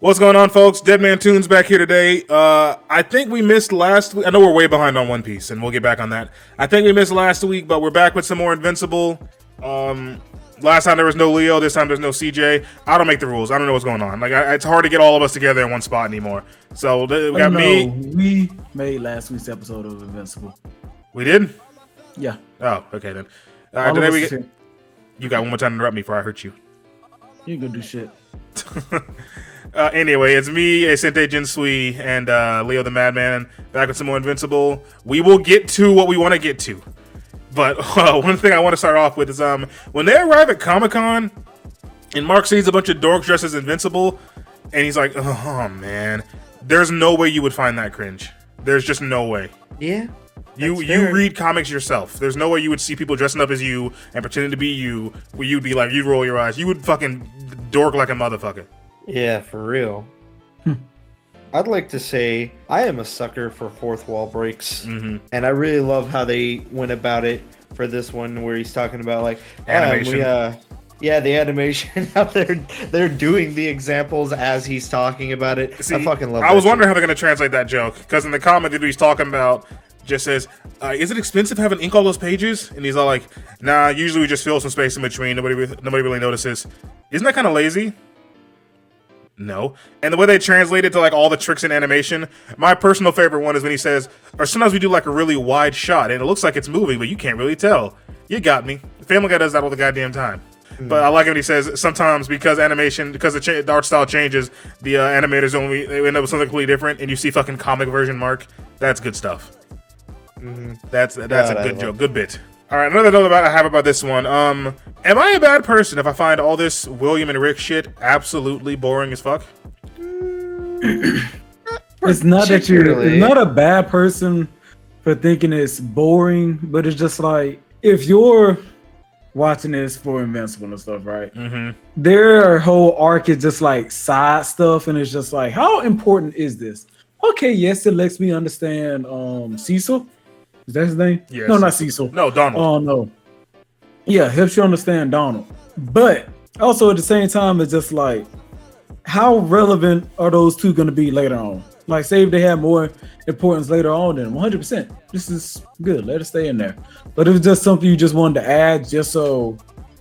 What's going on, folks? Deadmantoons back here today. I think we missed last week. I know we're way behind on One Piece, and we'll get back on that. I think we missed last week, but we're back with some more Invincible. Last time there was no Leo. This time there's no CJ. I don't make the rules. I don't know what's going on. Like, it's hard to get all of us together in one spot anymore. So we got me. We made last week's episode of Invincible. We did? Yeah. Oh, okay then. All right, today we get. You got one more time to interrupt me before I hurt you. You ain't gonna do shit. Anyway, it's me, Asante Jinsui, and Leo the Madman, back with some more Invincible. We will get to what we want to get to. But one thing I want to start off with is when they arrive at Comic-Con, and Mark sees a bunch of dorks dressed as Invincible, and he's like, oh man, there's no way you would find that cringe. There's just no way. Yeah. You read comics yourself. There's no way you would see people dressing up as you and pretending to be you, where you'd be like, you'd roll your eyes. You would fucking dork like a motherfucker. Yeah, for real. I'd like to say I am a sucker for fourth wall breaks, and I really love how they went about it for this one, where he's talking about like animation. The animation. How they're doing the examples as he's talking about it. See, I fucking love. I was wondering how they're gonna translate that joke, because in the comic that he's talking about just says, "Is it expensive having ink all those pages?" And he's all like, "Nah, usually we just fill some space in between. Nobody really notices." Isn't that kind of lazy? No. And the way they translate it to like all the tricks in animation, my personal favorite one is when he says, or sometimes we do like a really wide shot and it looks like it's moving, but you can't really tell. You got me. Family Guy does that all the goddamn time. But I like when he says sometimes because animation, because the art style changes, the animators they end up with something completely different, and you see fucking comic version Mark. That's good stuff. That's a good joke, good bit. All right, another note I have about this one. Am I a bad person if I find all this William and Rick shit absolutely boring as fuck? It's not that you're not a bad person for thinking it's boring, but it's just like, if you're watching this for Invincible and stuff, right? Their whole arc is just like side stuff, and it's just like, how important is this? Okay, yes, it lets me understand Cecil. Is that his name? Yes. No, not Cecil. No, Donald. Oh, no. Yeah, helps you understand Donald. But also at the same time, it's just like, how relevant are those two going to be later on? Like, say if they have more importance later on, then 100%. This is good. Let it stay in there. But if it's just something you just wanted to add, just so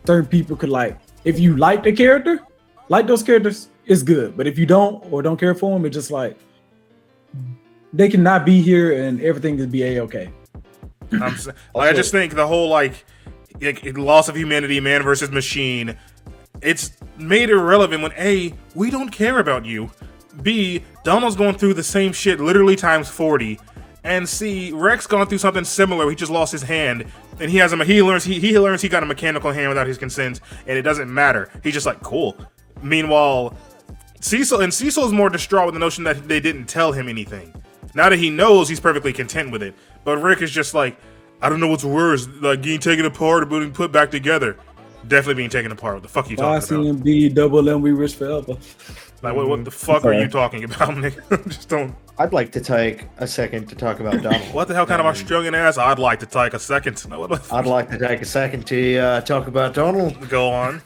certain people could like, if you like the character, like those characters, it's good. But if you don't, or don't care for them, it's just like, they cannot be here and everything could be a-okay. I just think the whole like loss of humanity, man versus machine, it's made irrelevant when A, we don't care about you, B, Donald's going through the same shit literally times 40, and C, Rex gone through something similar. He just lost his hand, and he learns he got a mechanical hand without his consent, and it doesn't matter. He's just like, cool. Meanwhile, Cecil is more distraught with the notion that they didn't tell him anything. Now that he knows, he's perfectly content with it. But Rick is just like, I don't know what's worse, like getting taken apart or being put back together. Definitely being taken apart. What the fuck are you talking about? B double M, we rich forever. Like, what the fuck are you talking about, nigga? Just don't. I'd like to take a second to talk about Donald. What the hell kind of Australian ass? I'd like to take a second. I'd like to take a second to talk about Donald. Go on.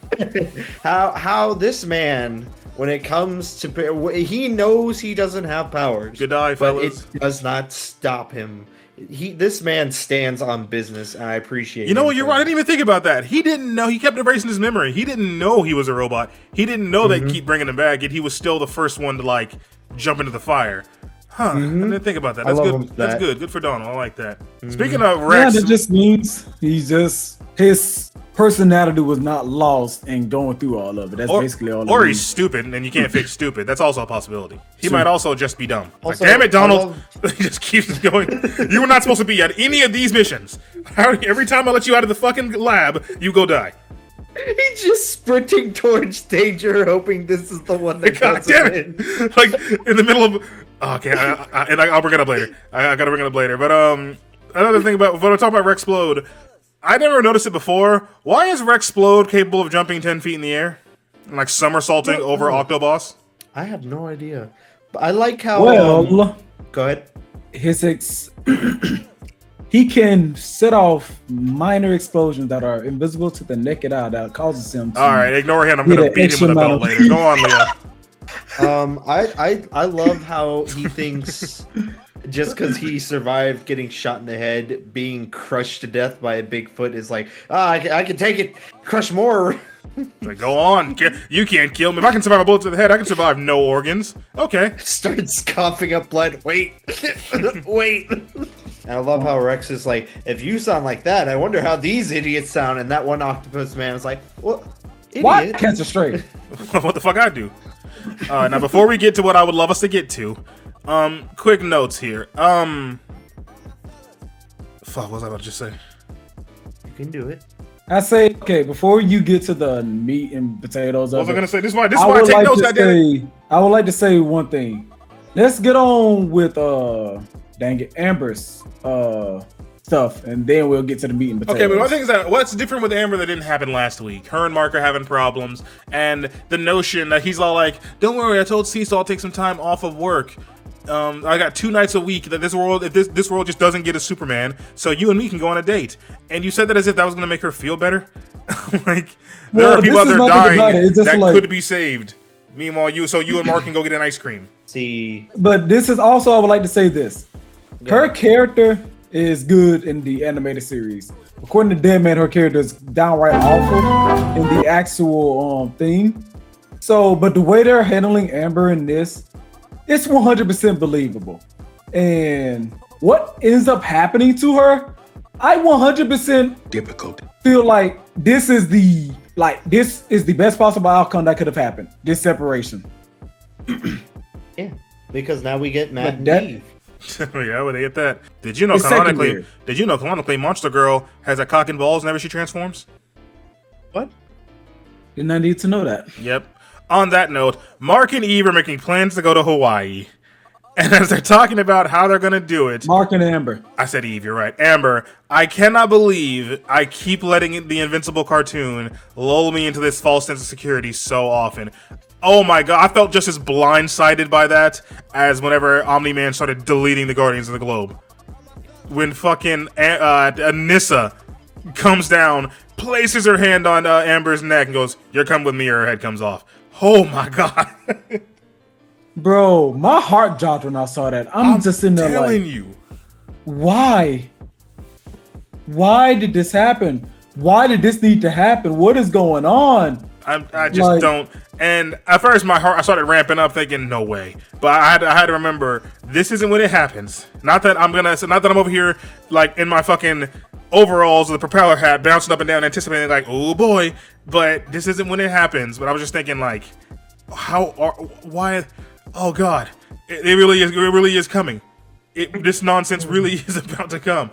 How this man, when it comes to, he knows he doesn't have powers. Good eye, fellas. But it does not stop him. This man stands on business, and I appreciate it. You know what? You're right. I didn't even think about that. He didn't know. He kept erasing his memory. He didn't know he was a robot. He didn't know they'd keep bringing him back, yet he was still the first one to, like, jump into the fire. Huh. I didn't think about that. That's good. That's good. Good for Donald. I like that. Speaking of Rex. Yeah, that just means his personality was not lost and going through all of it. That's basically all. Or he's stupid, and you can't fix stupid. That's also a possibility. He might also just be dumb. Also, like, damn it, Donald! He just keeps going. You were not supposed to be at any of these missions. Every time I let you out of the fucking lab, you go die. He's just sprinting towards danger, hoping this is the one that God damn it! Like in the middle of. Okay, I'll bring it up later. I gotta bring it up later. But another thing about when I talk about rexsplode. I never noticed it before. Why is rexsplode capable of jumping 10 feet in the air? And like somersaulting over Octoboss? I have no idea. But I like how... Well... go ahead. His he can set off minor explosions that are invisible to the naked eye that causes him to... All right, ignore him. I'm going to beat him with a belt later. Go on, Leah. I love how he thinks just because he survived getting shot in the head, being crushed to death by a Bigfoot is like, I can take it, crush more. Like, go on, you can't kill me. If I can survive a bullet to the head, I can survive no organs. Okay. Starts coughing up blood. Wait, wait. And I love how Rex is like, if you sound like that, I wonder how these idiots sound. And that one octopus man is like, what? Idiot? What? Cancer straight. What the fuck I do? Now, before we get to what I would love us to get to, quick notes here. Fuck, what was I about to just say? You can do it. I say, okay, before you get to the meat and potatoes, What was I gonna say? This is why I take notes. I would like to say one thing. Let's get on with dang it, Amber's stuff, and then we'll get to the meat and potatoes. Okay, but one thing is that what's different with Amber that didn't happen last week? Her and Mark are having problems, and the notion that he's all like, "Don't worry, I told Cecil I'll take some time off of work. I got 2 nights a week that this world, if this world just doesn't get a Superman, so you and me can go on a date." And you said that as if that was gonna make her feel better. Like, there are people out there dying that like, could be saved. Meanwhile, you and Mark can go get an ice cream. See, but this is also, I would like to say this. Her character is good in the animated series. According to Deadman, her character is downright awful in the actual thing. So, but the way they're handling Amber in this, it's 100% believable. And what ends up happening to her, I 100% feel like this is the best possible outcome that could have happened. This separation. Yeah, because now we get Matt and Eve. Yeah, well, they get that. Did you know canonically, Monster Girl has a cock and balls whenever she transforms? What? Didn't I need to know that? Yep. On that note, Mark and Eve are making plans to go to Hawaii. And as they're talking about how they're going to do it... Mark and Amber. I said Eve, you're right. Amber, I cannot believe I keep letting the Invincible cartoon lull me into this false sense of security so often. Oh my god, I felt just as blindsided by that as whenever Omni-Man started deleting the Guardians of the Globe. When fucking Anissa comes down, places her hand on Amber's neck and goes, "You're coming with me," or her head comes off. Oh my god. Bro, my heart dropped when I saw that. I'm just in there telling like, you. Why? Why did this happen? Why did this need to happen? What is going on? I just don't. And at first, I started ramping up, thinking, "No way!" But I had to remember, this isn't when it happens. Not that I'm over here like in my fucking overalls with a propeller hat, bouncing up and down, anticipating like, "Oh boy!" But this isn't when it happens. But I was just thinking, like, why? Oh god, it really is coming. This nonsense really is about to come.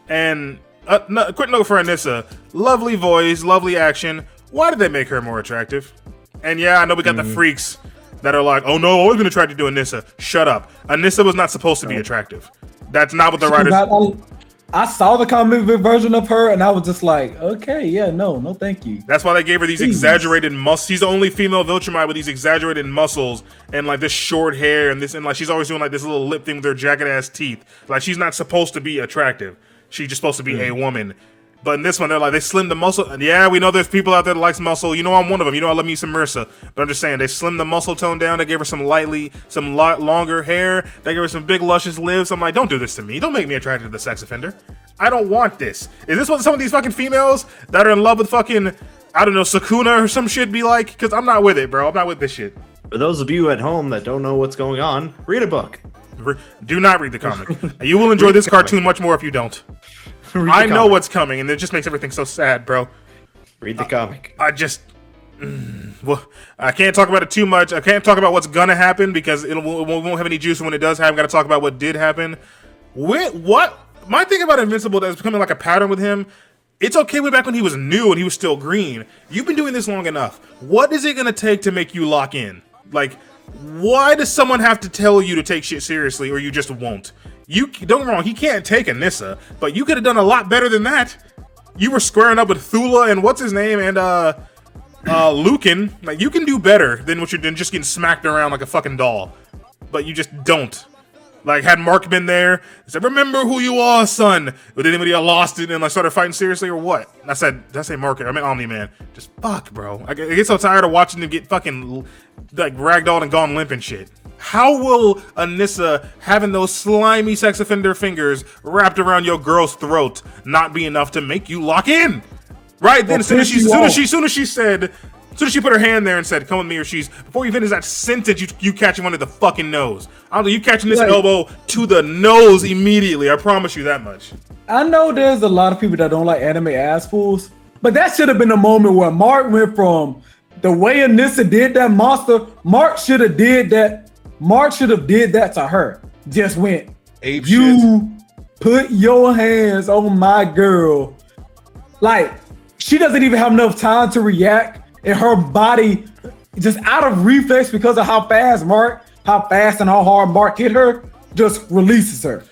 And a quick note for Anissa: lovely voice, lovely action. Why did they make her more attractive? And yeah, I know we got the freaks that are like, "Oh no, I've always been attracted to Anissa." Shut up. Anissa was not supposed to be attractive. That's not what the writers... I saw the comic book version of her and I was just like, okay, yeah, no thank you. That's why they gave her these exaggerated muscles. She's the only female Viltrumite with these exaggerated muscles and like this short hair and like she's always doing like this little lip thing with her jagged ass teeth. Like she's not supposed to be attractive. She's just supposed to be a woman. But in this one, they're like, they slimmed the muscle. And yeah, we know there's people out there that likes muscle. You know, I'm one of them. You know, I love me some MRSA. But I'm just saying, they slimmed the muscle tone down. They gave her some longer hair. They gave her some big, luscious lips. I'm like, don't do this to me. Don't make me attracted to the sex offender. I don't want this. Is this what some of these fucking females that are in love with fucking, I don't know, Sakuna or some shit be like? Because I'm not with it, bro. I'm not with this shit. For those of you at home that don't know what's going on, read a book. Do not read the comic. You will enjoy this cartoon much more if you don't. I know what's coming, and it just makes everything so sad, bro. Read the comic. I just... well, I can't talk about it too much. I can't talk about what's gonna happen because it won't have any juice when it does happen. Gotta talk about what did happen. What? My thing about Invincible that's becoming like a pattern with him, it's okay way back when he was new and he was still green. You've been doing this long enough. What is it gonna take to make you lock in? Like, why does someone have to tell you to take shit seriously or you just won't? You don't get me wrong, he can't take Anissa, but you could have done a lot better than that. You were squaring up with Thula and what's his name and Lockin. Like, you can do better than just getting smacked around like a fucking doll. But you just don't. Like, had Mark been there, said, remember who you are, son. Would anybody have lost it and like started fighting seriously or what? I said, did I say Mark? I meant Omni-Man. Just fuck, bro. I get so tired of watching them get fucking like ragdolled and gone limp and shit. How will Anissa having those slimy sex offender fingers wrapped around your girl's throat not be enough to make you lock in? Right then, as soon as she put her hand there and said, come with me, or before you finish that sentence, you catch him under the fucking nose. I don't know, you catching this elbow to the nose immediately. I promise you that much. I know there's a lot of people that don't like anime ass fools, but that should have been the moment where Mark went from the way Anissa did that monster. Mark should have did that to her. Just went, ape you shit. Put your hands on my girl. Like, she doesn't even have enough time to react. And her body, just out of reflex because of how fast and how hard Mark hit her, just releases her.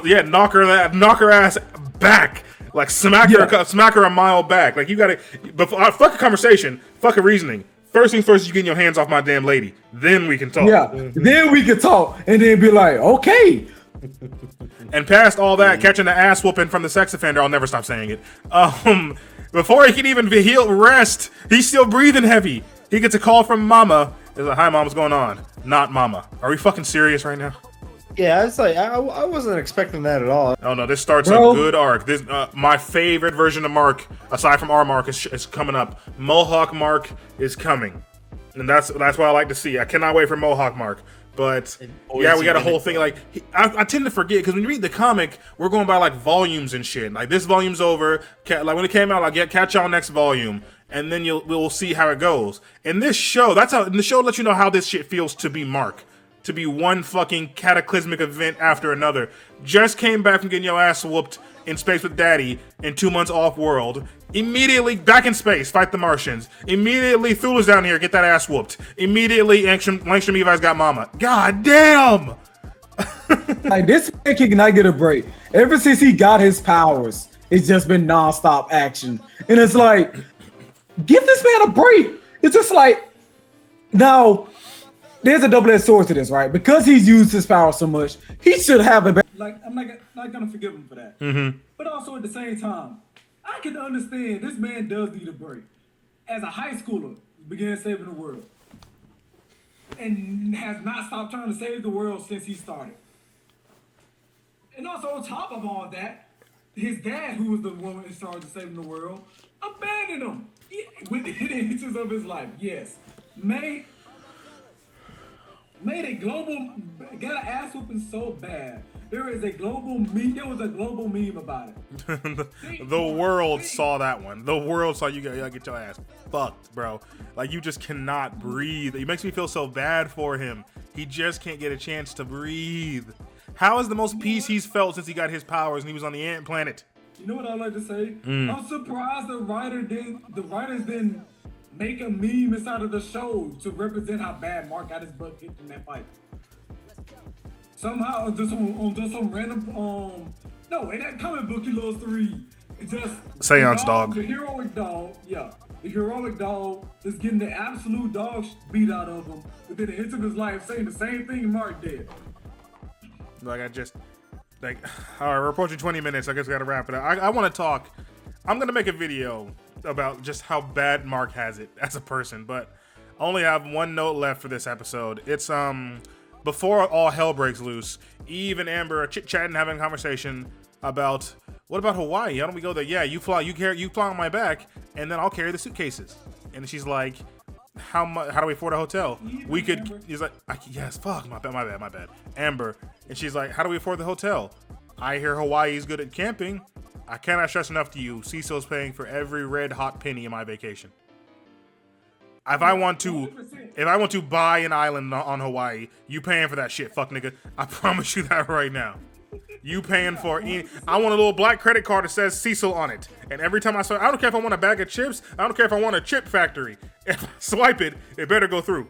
Yeah, knock her ass back, like smack her a mile back. Like you gotta, fuck a conversation, fuck a reasoning. First thing first, you getting your hands off my damn lady. Then we can talk. Yeah, then we can talk, and then be like, okay. And past all that, catching the ass whooping from the sex offender, I'll never stop saying it. Before he can even rest, he's still breathing heavy. He gets a call from Mama. He's like, hi, Mom, what's going on? Not Mama. Are we fucking serious right now? Yeah, it's like, I wasn't expecting that at all. Oh, no, this starts a good arc. This my favorite version of Mark, aside from our Mark, is coming up. Mohawk Mark is coming. And that's what I like to see. I cannot wait for Mohawk Mark. But yeah, we got a whole thing. Like I tend to forget because when you read the comic, we're going by like volumes and shit. Like this volume's over. Like when it came out, like catch y'all next volume, and then we'll see how it goes. In this show, the show lets you know how this shit feels to be Mark, to be one fucking cataclysmic event after another. Just came back from getting your ass whooped in space with Daddy in 2 months off world. Immediately back in space, fight the Martians. Immediately Thula's down here, get that ass whooped. Immediately Langstrom Levi's got Mama. God damn! Like this man cannot get a break. Ever since he got his powers, it's just been nonstop action. And it's like, give this man a break. It's just like, now, there's a double-edged sword to this, right? Because he's used his power so much, he should have a like, I'm not gonna forgive him for that. Mm-hmm. But also at the same time, I can understand this man does need a break. As a high schooler, began saving the world. And has not stopped trying to save the world since he started. And also on top of all that, his dad, who was the one in charge of saving the world, abandoned him with the hidden inches of his life. Yes. Made a global, got an ass whooping so bad. There was a global meme about it. The world saw that one. The world saw you get your ass fucked, bro. Like you just cannot breathe. It makes me feel so bad for him. He just can't get a chance to breathe. How is the most peace he's felt since he got his powers and he was on the ant planet? You know what I like to say? I'm surprised the writers didn't make a meme inside of the show to represent how bad Mark got his butt kicked in that fight. Somehow, just some random, in that comic book he lost 3. It's just Seance dog. The heroic dog, yeah. The heroic dog is getting the absolute dog beat out of him within the inch of his life, saying the same thing Mark did. Like all right, we're approaching 20 minutes. I guess we gotta wrap it up. I want to talk. I'm gonna make a video about just how bad Mark has it as a person, but I only have one note left for this episode. It's before all hell breaks loose, Eve and Amber are chit-chatting, having a conversation about, what about Hawaii? How don't we go there? Yeah, you fly on my back, and then I'll carry the suitcases. And she's like, how do we afford a hotel? He's like, yes, fuck, my bad. Amber. And she's like, how do we afford the hotel? I hear Hawaii's good at camping. I cannot stress enough to you, Cecil's paying for every red hot penny in my vacation. If I want to buy an island on Hawaii, you paying for that shit, fuck nigga. I promise you that right now. You paying for it. I want a little black credit card that says Cecil on it. And every time I don't care if I want a bag of chips. I don't care if I want a chip factory. If I swipe it, it better go through.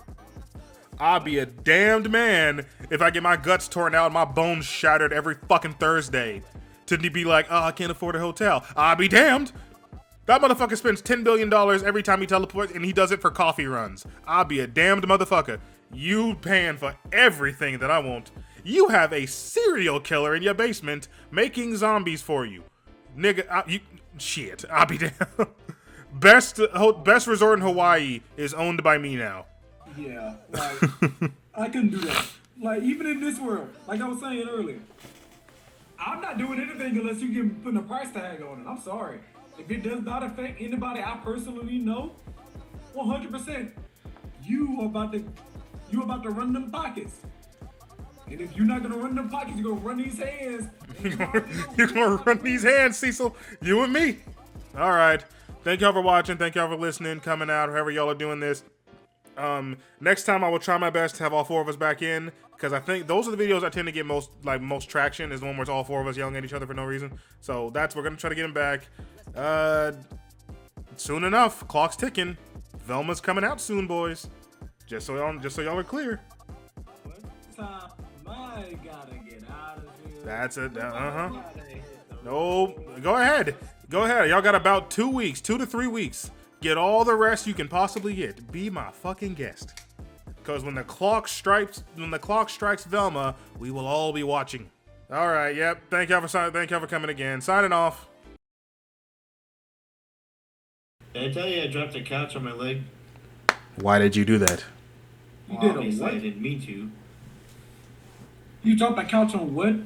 I'll be a damned man if I get my guts torn out and my bones shattered every fucking Thursday to be like, I can't afford a hotel. I'll be damned. That motherfucker spends $10 billion every time he teleports, and he does it for coffee runs. I'll be a damned motherfucker. You paying for everything that I want. you have a serial killer in your basement making zombies for you. Nigga, shit, I'll be down. Best resort in Hawaii is owned by me now. Yeah, like, I couldn't do that. Like, even in this world, like I was saying earlier, I'm not doing anything unless you give putting a price tag on it. I'm sorry. If it does not affect anybody I personally know, 100%, you about to run them pockets. And if you're not gonna run them pockets, you're gonna run these hands. You're gonna run these hands, Cecil. You and me. All right. Thank y'all for watching. Thank y'all for listening, coming out, however y'all are doing this. Next time I will try my best to have all 4 of us back in, because I think those are the videos I tend to get most traction, is the one where it's all 4 of us yelling at each other for no reason. So we're gonna try to get them back. Soon enough. Clock's ticking. Velma's coming out soon, boys. Just so y'all are clear. I gotta get out of here. That's it. No, go ahead. Y'all got about 2 weeks, 2 to 3 weeks. Get all the rest you can possibly get. Be my fucking guest. Because when the clock strikes Velma, we will all be watching. All right. Yep. Thank y'all for coming again. Signing off. Did I tell you I dropped a couch on my leg? Why did you do that? You did a Obviously, what? I didn't mean to. You dropped a couch on what?